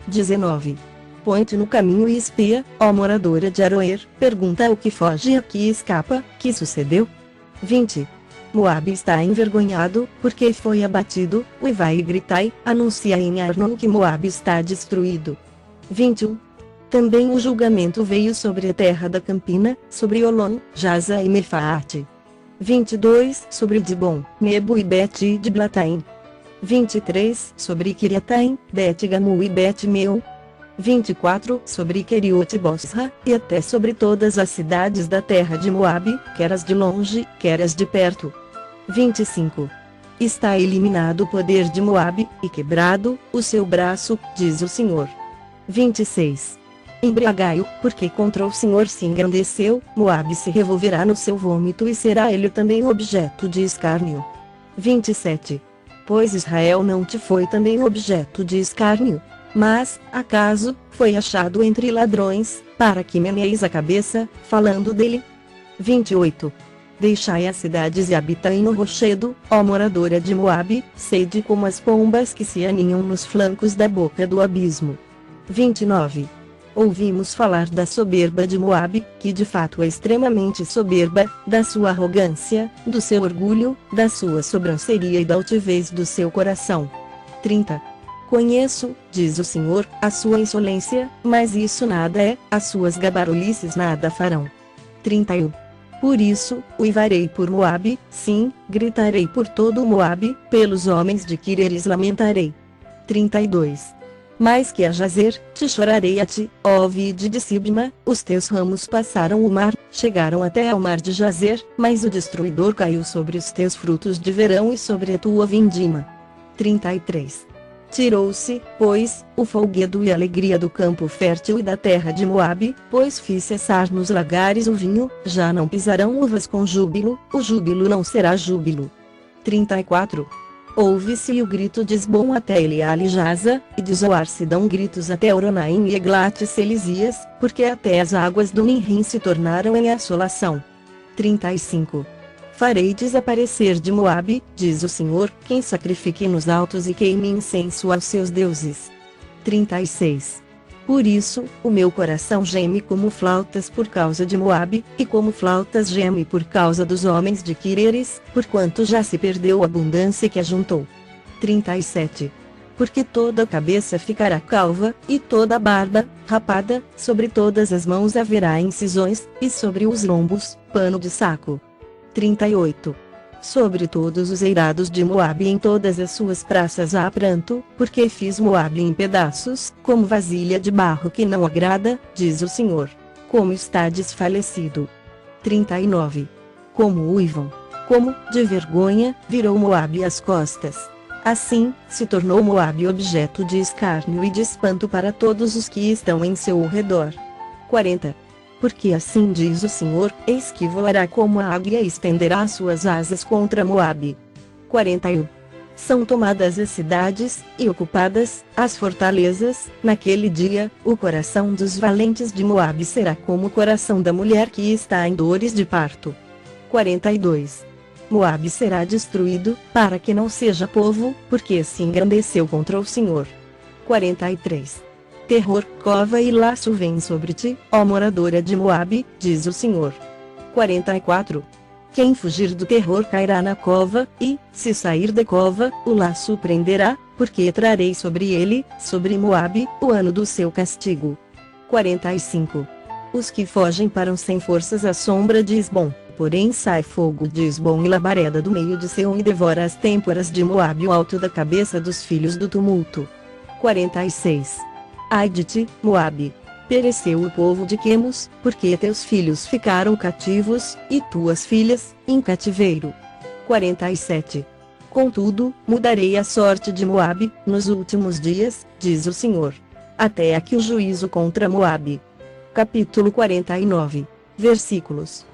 19. Põe-te no caminho e espia, ó moradora de Aroer, pergunta o que foge e o que escapa, que sucedeu? 20. Moabe está envergonhado, porque foi abatido, uivai e gritai, anunciai em Arnon que Moabe está destruído. 21. Também o julgamento veio sobre a terra da campina, sobre Olom, Jaza e Mefaate. 22. Sobre Dibon, Nebo e Bet de Blataim. 23. Sobre Kiriataim, Bet-Gamu e Bet-Meu. 24. Sobre Keriot e Bosra, e até sobre todas as cidades da terra de Moabe, quer as de longe, quer as de perto. 25. Está eliminado o poder de Moabe, e quebrado, o seu braço, diz o Senhor. 26. Embriagai-o, porque contra o Senhor se engrandeceu, Moabe se revolverá no seu vômito e será ele também objeto de escárnio. 27. Pois Israel não te foi também objeto de escárnio? Mas, acaso, foi achado entre ladrões, para que meneis a cabeça, falando dele? 28. Deixai as cidades e habitai no rochedo, ó moradora de Moabe, sede como as pombas que se aninham nos flancos da boca do abismo. 29. ouvimos falar da soberba de Moabe, que de fato é extremamente soberba, da sua arrogância, do seu orgulho, da sua sobranceria e da altivez do seu coração. 30. Conheço, diz o Senhor, a sua insolência, mas isso nada é, as suas gabarulices nada farão. 31. Por isso, uivarei por Moabe, sim, gritarei por todo o Moabe, pelos homens de Quireres lamentarei. 32. Mais que a Jazer, te chorarei a ti, ó vide de Sibma, os teus ramos passaram o mar, chegaram até ao mar de Jazer, mas o destruidor caiu sobre os teus frutos de verão e sobre a tua vindima. 33. Tirou-se, pois, o folguedo e a alegria do campo fértil e da terra de Moabe, pois fiz cessar nos lagares o vinho, já não pisarão uvas com júbilo, o júbilo não será júbilo. 34. Ouve-se o grito de Esbom até Eleale e Jaza, e de Zoar se dão gritos até Oronaim e Eglat-Selisias, porque até as águas do Minrim se tornaram em assolação. 35. Farei desaparecer de Moabe, diz o Senhor, quem sacrifique nos altos e queime incenso aos seus deuses. 36. Por isso, o meu coração geme como flautas por causa de Moabe, e como flautas geme por causa dos homens de Quireres, porquanto já se perdeu a abundância que ajuntou. 37. Porque toda a cabeça ficará calva, e toda a barba, rapada, sobre todas as mãos haverá incisões, e sobre os lombos, pano de saco. 38. Sobre todos os eirados de Moabe em todas as suas praças há pranto, porque fiz Moabe em pedaços, como vasilha de barro que não agrada, diz o Senhor. Como está desfalecido. 39. Como uivam. Como, de vergonha, virou Moabe as costas. Assim, se tornou Moabe objeto de escárnio e de espanto para todos os que estão em seu redor. 40. Porque assim diz o Senhor, eis que voará como a águia e estenderá suas asas contra Moabe. 41. São tomadas as cidades, e ocupadas, as fortalezas, naquele dia, o coração dos valentes de Moabe será como o coração da mulher que está em dores de parto. 42. Moabe será destruído, para que não seja povo, porque se engrandeceu contra o Senhor. 43. Terror, cova e laço vem sobre ti, ó moradora de Moabe, diz o Senhor. 44. Quem fugir do terror cairá na cova, e, se sair da cova, o laço o prenderá, porque trarei sobre ele, sobre Moabe, o ano do seu castigo. 45. Os que fogem param sem forças à sombra de Esbom, porém sai fogo de Esbom e labareda do meio de Seom e devora as têmporas de Moabe o alto da cabeça dos filhos do tumulto. 46. Ai de ti, Moabe! Pereceu o povo de Quemos, porque teus filhos ficaram cativos, e tuas filhas, em cativeiro. 47. Contudo, mudarei a sorte de Moabe, nos últimos dias, diz o Senhor. Até aqui o juízo contra Moabe. Capítulo 49. Versículos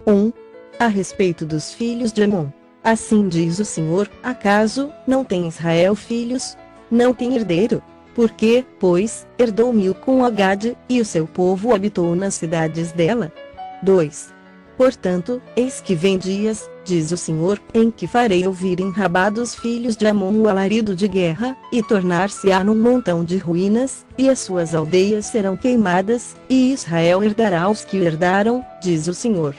1. A respeito dos filhos de Amon. Assim diz o Senhor, acaso, não tem Israel filhos? Não tem herdeiro? Porque, pois, herdou Mil com Agade, e o seu povo habitou nas cidades dela. 2. Portanto, eis que vem dias, diz o Senhor, em que farei ouvir em Rabá dos filhos de Amon o alarido de guerra, e tornar-se-á num montão de ruínas, e as suas aldeias serão queimadas, e Israel herdará os que herdaram, diz o Senhor.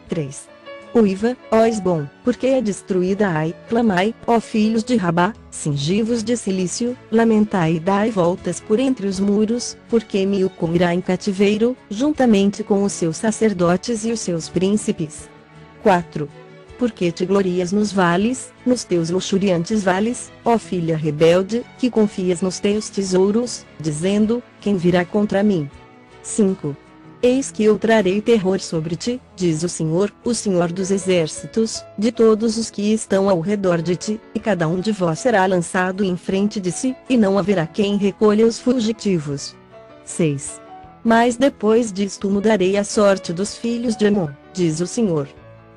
3. Uiva, ó Esbom, porque é destruída Ai, clamai, ó filhos de Rabá, cingivos de cilício, lamentai e dai voltas por entre os muros, porque Milcom irá em cativeiro, juntamente com os seus sacerdotes e os seus príncipes. 4. Porque te glorias nos vales, nos teus luxuriantes vales, ó filha rebelde, que confias nos teus tesouros, dizendo, quem virá contra mim? 5. Eis que eu trarei terror sobre ti, diz o Senhor dos exércitos, de todos os que estão ao redor de ti, e cada um de vós será lançado em frente de si, e não haverá quem recolha os fugitivos. 6. Mas depois disto mudarei a sorte dos filhos de Amon, diz o Senhor.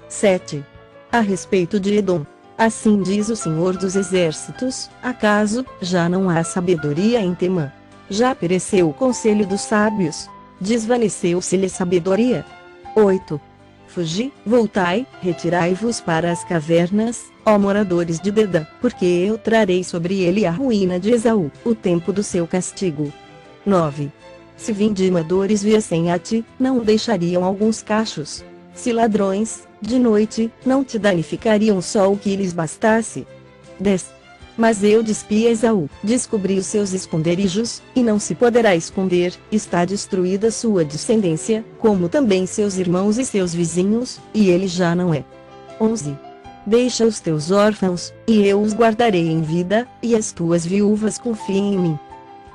7. A respeito de Edom. Assim diz o Senhor dos exércitos, acaso, já não há sabedoria em Temã? Já pereceu o conselho dos sábios? Desvaneceu-se-lhe sabedoria? 8. Fugi, voltai, retirai-vos para as cavernas, ó moradores de Dedã, porque eu trarei sobre ele a ruína de Esaú, o tempo do seu castigo. 9. Se vindimadores viessem a ti, não deixariam alguns cachos. Se ladrões, de noite, não te danificariam só o que lhes bastasse. 10. Mas eu despi Esaú, descobri os seus esconderijos, e não se poderá esconder, está destruída sua descendência, como também seus irmãos e seus vizinhos, e ele já não é. 11. Deixa os teus órfãos, e eu os guardarei em vida, e as tuas viúvas confiem em mim.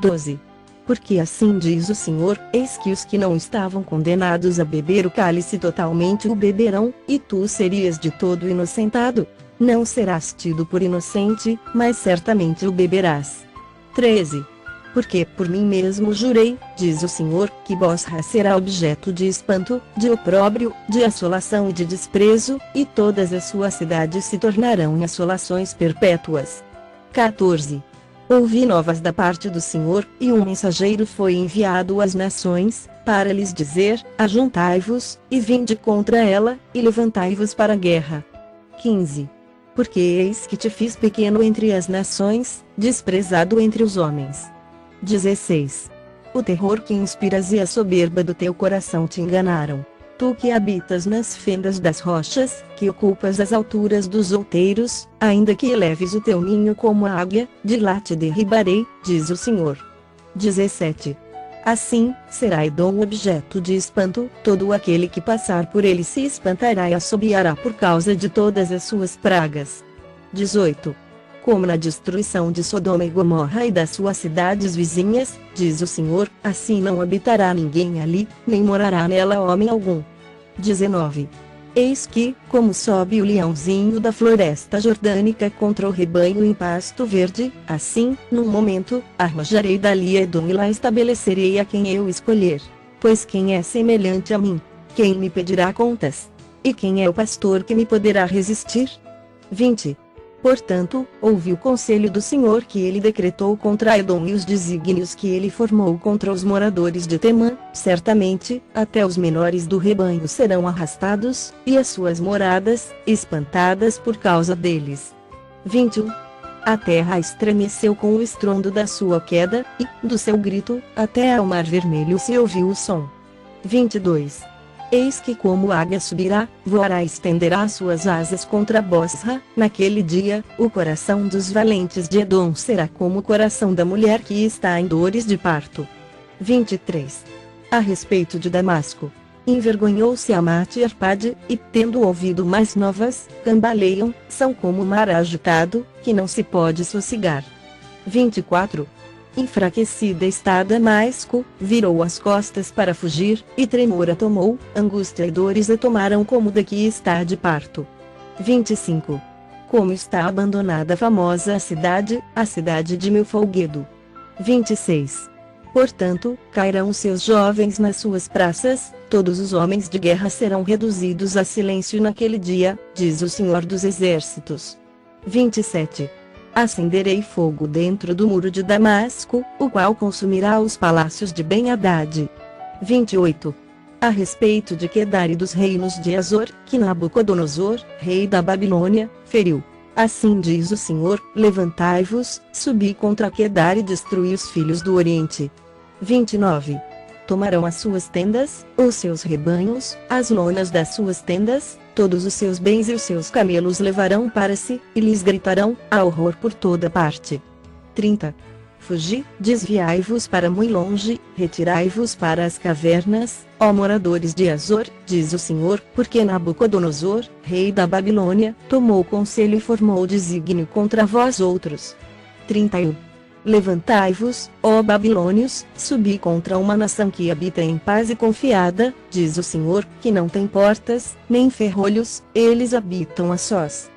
12. Porque assim diz o Senhor, eis que os que não estavam condenados a beber o cálice totalmente o beberão, e tu serias de todo inocentado. Não serás tido por inocente, mas certamente o beberás. 13. Porque por mim mesmo jurei, diz o Senhor, que Bosra será objeto de espanto, de opróbrio, de assolação e de desprezo, e todas as suas cidades se tornarão em assolações perpétuas. 14. Ouvi novas da parte do Senhor, e um mensageiro foi enviado às nações, para lhes dizer: ajuntai-vos, e vinde contra ela, e levantai-vos para a guerra. 15. Porque eis que te fiz pequeno entre as nações, desprezado entre os homens. 16. O terror que inspiras e a soberba do teu coração te enganaram. Tu que habitas nas fendas das rochas, que ocupas as alturas dos outeiros, ainda que eleves o teu ninho como a águia, de lá te derribarei, diz o Senhor. 17. Assim, será Edom objeto de espanto, todo aquele que passar por ele se espantará e assobiará por causa de todas as suas pragas. 18. Como na destruição de Sodoma e Gomorra e das suas cidades vizinhas, diz o Senhor, assim não habitará ninguém ali, nem morará nela homem algum. 19. Eis que, como sobe o leãozinho da floresta jordânica contra o rebanho em pasto verde, assim, num momento, arrojarei dali a Edom e lá estabelecerei a quem eu escolher. Pois quem é semelhante a mim? Quem me pedirá contas? E quem é o pastor que me poderá resistir? 20. Portanto, ouvi o conselho do Senhor que ele decretou contra Edom e os desígnios que ele formou contra os moradores de Temã, certamente, até os menores do rebanho serão arrastados, e as suas moradas, espantadas por causa deles. 21. A terra estremeceu com o estrondo da sua queda, e, do seu grito, até ao mar vermelho se ouviu o som. 22. Eis que como águia subirá, voará e estenderá suas asas contra Bosra, naquele dia, o coração dos valentes de Edom será como o coração da mulher que está em dores de parto. 23. A respeito de Damasco. Envergonhou-se Amate e Arpade, e tendo ouvido mais novas, cambaleiam, são como o mar agitado, que não se pode sossegar. 24. Enfraquecida está Damasco, virou as costas para fugir, e tremor a tomou, angústia e dores a tomaram como da que está de parto. 25. Como está abandonada a famosa a cidade de Milfolguedo. 26. Portanto, cairão seus jovens nas suas praças, todos os homens de guerra serão reduzidos a silêncio naquele dia, diz o Senhor dos Exércitos. 27. Acenderei fogo dentro do muro de Damasco, o qual consumirá os palácios de Ben-Hadad. 28. A respeito de Quedar e dos reinos de Azor, que Nabucodonosor, rei da Babilônia, feriu. Assim diz o Senhor: levantai-vos, subi contra Quedar e destruí os filhos do Oriente. 29. Tomarão as suas tendas, os seus rebanhos, as lonas das suas tendas, todos os seus bens e os seus camelos levarão para si, e lhes gritarão: há horror por toda parte. 30. Fugi, desviai-vos para muito longe, retirai-vos para as cavernas, ó moradores de Azor, diz o Senhor, porque Nabucodonosor, rei da Babilônia, tomou conselho e formou desígnio contra vós outros. 31. Levantai-vos, ó babilônios, subi contra uma nação que habita em paz e confiada, diz o Senhor, que não tem portas, nem ferrolhos, eles habitam a sós.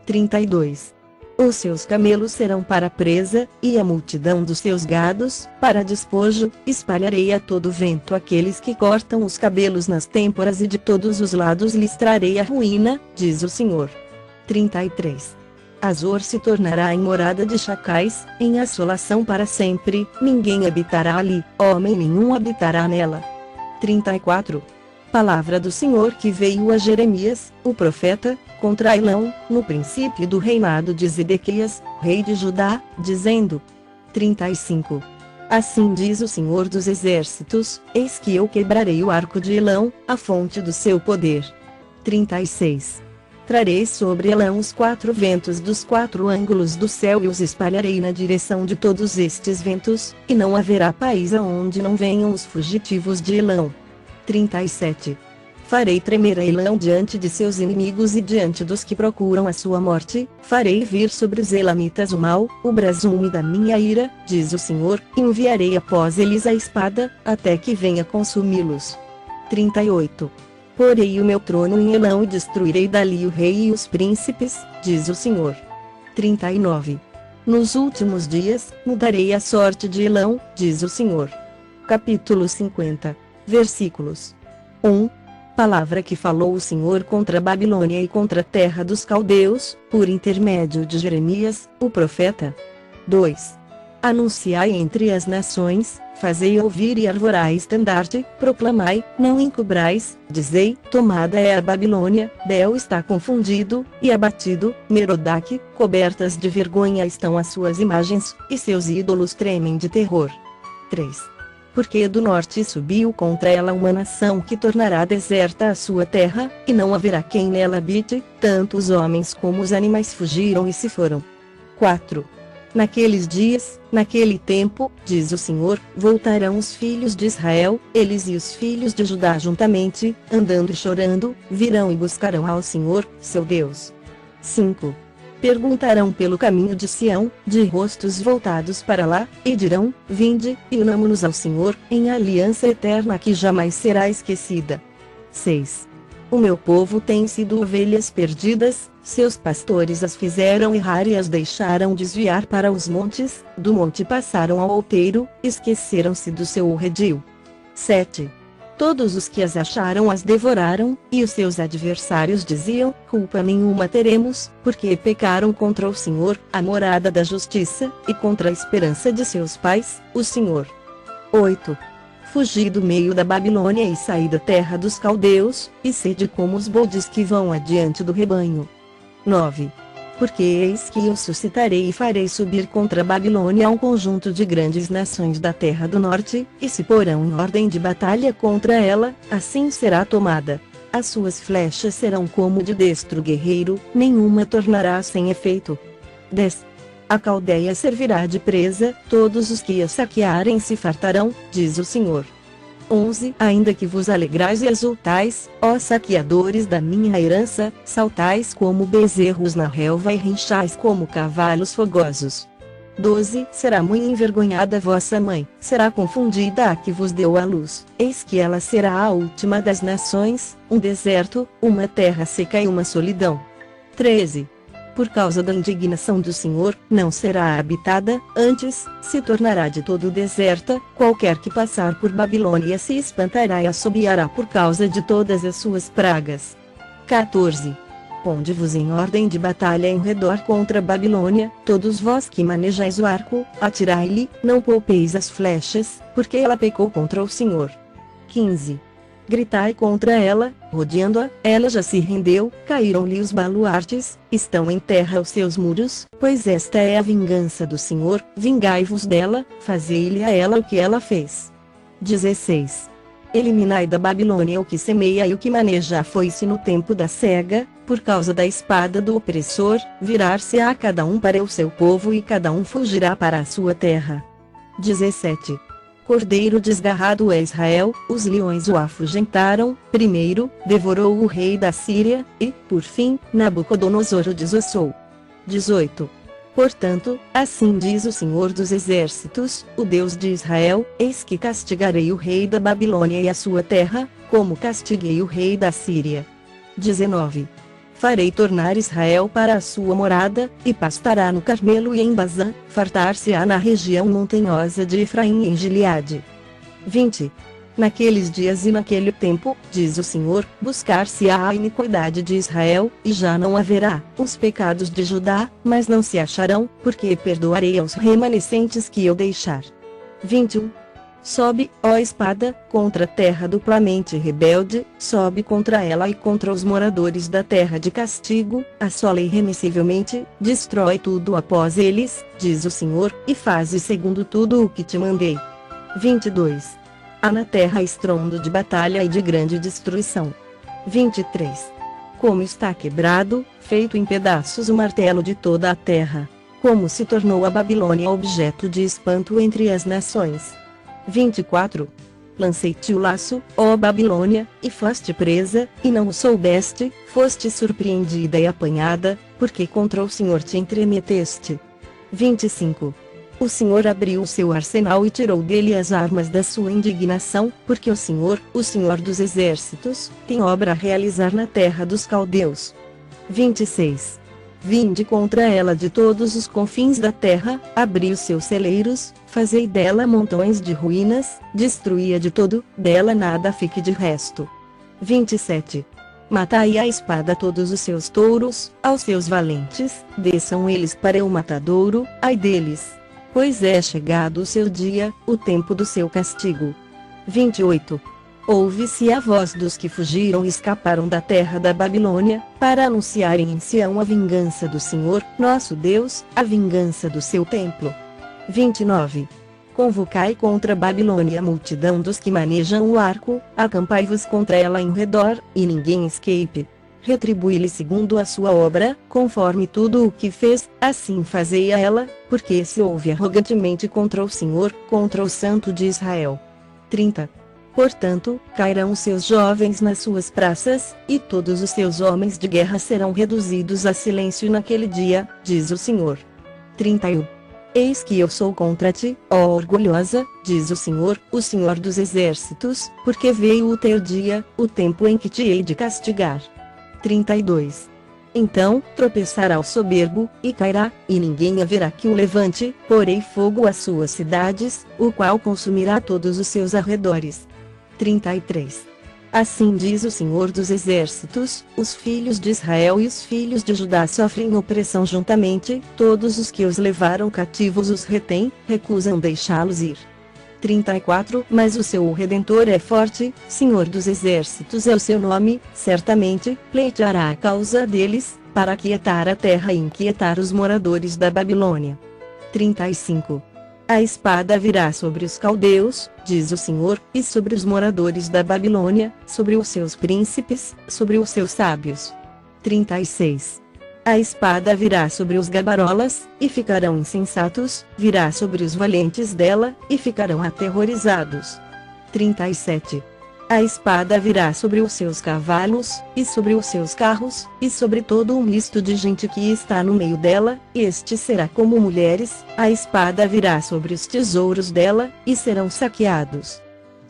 32. Os seus camelos serão para presa, e a multidão dos seus gados, para despojo, espalharei a todo vento aqueles que cortam os cabelos nas têmporas e de todos os lados lhes trarei a ruína, diz o Senhor. 33. Azor se tornará em morada de chacais, em assolação para sempre, ninguém habitará ali, homem nenhum habitará nela. 34. Palavra do Senhor que veio a Jeremias, o profeta, contra Elão, no princípio do reinado de Zedequias, rei de Judá, dizendo: 35. Assim diz o Senhor dos Exércitos: eis que eu quebrarei o arco de Elão, a fonte do seu poder. 36. Trarei sobre Elão os 4 ventos dos 4 ângulos do céu e os espalharei na direção de todos estes ventos, e não haverá país aonde não venham os fugitivos de Elão. 37. Farei tremer a Elão diante de seus inimigos e diante dos que procuram a sua morte, farei vir sobre os elamitas o mal, o brasume da minha ira, diz o Senhor, e enviarei após eles a espada, até que venha consumi-los. 38. Porei o meu trono em Elão e destruirei dali o rei e os príncipes, diz o Senhor. 39. Nos últimos dias, mudarei a sorte de Elão, diz o Senhor. Capítulo 50. Versículos 1. Palavra que falou o Senhor contra a Babilônia e contra a terra dos caldeus, por intermédio de Jeremias, o profeta. 2. Anunciai entre as nações, fazei ouvir e arvorai estandarte, proclamai, não encobrais, dizei, tomada é a Babilônia, Bel está confundido, e abatido, Merodach, cobertas de vergonha estão as suas imagens, e seus ídolos tremem de terror. 3. Porque do norte subiu contra ela uma nação que tornará deserta a sua terra, e não haverá quem nela habite, tanto os homens como os animais fugiram e se foram. 4. Naqueles dias, naquele tempo, diz o Senhor, voltarão os filhos de Israel, eles e os filhos de Judá juntamente, andando e chorando, virão e buscarão ao Senhor, seu Deus. 5. Perguntarão pelo caminho de Sião, de rostos voltados para lá, e dirão, vinde, e unamo-nos ao Senhor, em aliança eterna que jamais será esquecida. 6. O meu povo tem sido ovelhas perdidas, seus pastores as fizeram errar e as deixaram desviar para os montes, do monte passaram ao outeiro, esqueceram-se do seu redil. 7. Todos os que as acharam as devoraram, e os seus adversários diziam, culpa nenhuma teremos, porque pecaram contra o Senhor, a morada da justiça, e contra a esperança de seus pais, o Senhor. 8. Fugi do meio da Babilônia e saí da terra dos caldeus, e sede como os bodes que vão adiante do rebanho. 9. Porque eis que eu suscitarei e farei subir contra a Babilônia um conjunto de grandes nações da terra do norte, e se porão em ordem de batalha contra ela, assim será tomada. As suas flechas serão como de destro guerreiro, nenhuma tornará sem efeito. 10. A Caldeia servirá de presa, todos os que a saquearem se fartarão, diz o Senhor. 11. Ainda que vos alegrais e exultais, ó saqueadores da minha herança, saltais como bezerros na relva e rinchais como cavalos fogosos. 12. Será muito envergonhada vossa mãe, será confundida a que vos deu a luz, eis que ela será a última das nações, um deserto, uma terra seca e uma solidão. 13. Por causa da indignação do Senhor, não será habitada, antes, se tornará de todo deserta, qualquer que passar por Babilônia se espantará e assobiará por causa de todas as suas pragas. 14. Ponde-vos em ordem de batalha em redor contra a Babilônia, todos vós que manejais o arco, atirai-lhe, não poupeis as flechas, porque ela pecou contra o Senhor. 15. Gritai contra ela, rodeando-a, ela já se rendeu, caíram-lhe os baluartes, estão em terra os seus muros, pois esta é a vingança do Senhor, vingai-vos dela, fazei-lhe a ela o que ela fez. 16. Eliminai da Babilônia o que semeia e o que maneja a foice no tempo da cega, por causa da espada do opressor, virar-se-á cada um para o seu povo e cada um fugirá para a sua terra. 17. Cordeiro desgarrado é Israel, os leões o afugentaram, primeiro, devorou o rei da Síria, e, por fim, Nabucodonosor o desossou. 18. Portanto, assim diz o Senhor dos Exércitos, o Deus de Israel, eis que castigarei o rei da Babilônia e a sua terra, como castiguei o rei da Síria. 19. Farei tornar Israel para a sua morada, e pastará no Carmelo e em Bazã, fartar-se-á na região montanhosa de Efraim e em Gileade. 20. Naqueles dias e naquele tempo, diz o Senhor, buscar-se-á a iniquidade de Israel, e já não haverá os pecados de Judá, mas não se acharão, porque perdoarei aos remanescentes que eu deixar. 21. Sobe, ó espada, contra a terra duplamente rebelde, sobe contra ela e contra os moradores da terra de castigo, assola irremissivelmente, destrói tudo após eles, diz o Senhor, e faze segundo tudo o que te mandei. 22. Há na terra estrondo de batalha e de grande destruição. 23. Como está quebrado, feito em pedaços o martelo de toda a terra. Como se tornou a Babilônia objeto de espanto entre as nações. 24. Lancei-te o laço, ó Babilônia, e foste presa, e não o soubeste, foste surpreendida e apanhada, porque contra o Senhor te entremeteste. 25. O Senhor abriu o seu arsenal e tirou dele as armas da sua indignação, porque o Senhor dos exércitos, tem obra a realizar na terra dos caldeus. 26. Vinde contra ela de todos os confins da terra, abri os seus celeiros, fazei dela montões de ruínas, destruí-a de todo, dela nada fique de resto. 27. Matai à espada todos os seus touros, aos seus valentes, desçam eles para o matadouro, ai deles. Pois é chegado o seu dia, o tempo do seu castigo. 28. Ouve-se a voz dos que fugiram e escaparam da terra da Babilônia, para anunciarem em Sião a vingança do Senhor, nosso Deus, a vingança do seu templo. 29. Convocai contra a Babilônia a multidão dos que manejam o arco, acampai-vos contra ela em redor, e ninguém escape. Retribui-lhe segundo a sua obra, conforme tudo o que fez, assim fazei a ela, porque se ouve arrogantemente contra o Senhor, contra o Santo de Israel. 30. Portanto, cairão seus jovens nas suas praças, e todos os seus homens de guerra serão reduzidos a silêncio naquele dia, diz o Senhor. 31. Eis que eu sou contra ti, ó orgulhosa, diz o Senhor dos exércitos, porque veio o teu dia, o tempo em que te hei de castigar. 32. Então, tropeçará o soberbo, e cairá, e ninguém haverá que o levante, porei fogo às suas cidades, o qual consumirá todos os seus arredores. 33. Assim diz o Senhor dos exércitos, os filhos de Israel e os filhos de Judá sofrem opressão juntamente, todos os que os levaram cativos os retêm, recusam deixá-los ir. 34. Mas o seu Redentor é forte, Senhor dos exércitos é o seu nome, certamente, pleiteará a causa deles, para aquietar a terra e inquietar os moradores da Babilônia. 35. A espada virá sobre os caldeus, diz o Senhor, e sobre os moradores da Babilônia, sobre os seus príncipes, sobre os seus sábios. 36. A espada virá sobre os gabarolas, e ficarão insensatos, virá sobre os valentes dela, e ficarão aterrorizados. 37. A espada virá sobre os seus cavalos, e sobre os seus carros, e sobre todo um misto de gente que está no meio dela, e este será como mulheres, a espada virá sobre os tesouros dela, e serão saqueados.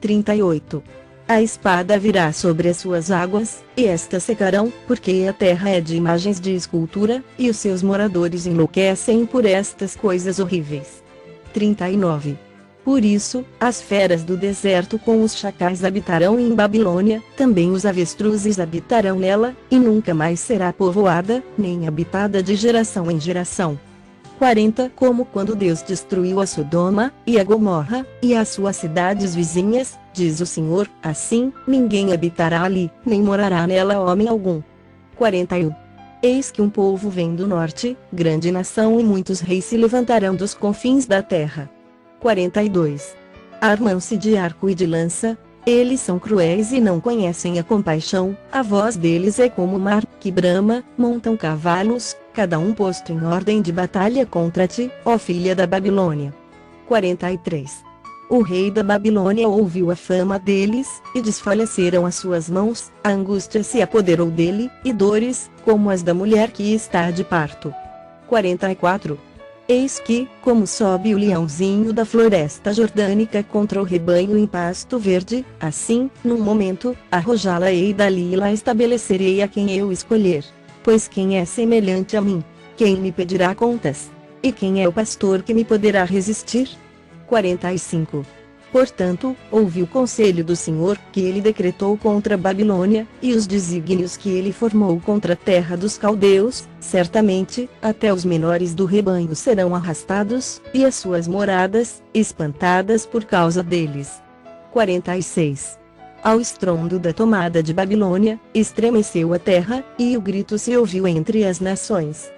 38. A espada virá sobre as suas águas, e estas secarão, porque a terra é de imagens de escultura, e os seus moradores enlouquecem por estas coisas horríveis. 39. Por isso, as feras do deserto com os chacais habitarão em Babilônia, também os avestruzes habitarão nela, e nunca mais será povoada, nem habitada de geração em geração. 40. Como quando Deus destruiu a Sodoma, e a Gomorra, e as suas cidades vizinhas, diz o Senhor, assim, ninguém habitará ali, nem morará nela homem algum. 41. Eis que um povo vem do norte, grande nação e muitos reis se levantarão dos confins da terra. 42. Armam-se de arco e de lança, eles são cruéis e não conhecem a compaixão, a voz deles é como o mar, que brama, montam cavalos, cada um posto em ordem de batalha contra ti, ó filha da Babilônia. 43. O rei da Babilônia ouviu a fama deles, e desfaleceram as suas mãos, a angústia se apoderou dele, e dores, como as da mulher que está de parto. 44. Eis que, como sobe o leãozinho da floresta jordânica contra o rebanho em pasto verde, assim, num momento, arrojá-la-ei dali e lá estabelecerei a quem eu escolher. Pois quem é semelhante a mim? Quem me pedirá contas? E quem é o pastor que me poderá resistir? 45. portanto, ouvi o conselho do Senhor que ele decretou contra a Babilônia, e os desígnios que ele formou contra a terra dos caldeus. Certamente, até os menores do rebanho serão arrastados, e as suas moradas, espantadas por causa deles. 46. Ao estrondo da tomada de Babilônia, estremeceu a terra, e o grito se ouviu entre as nações.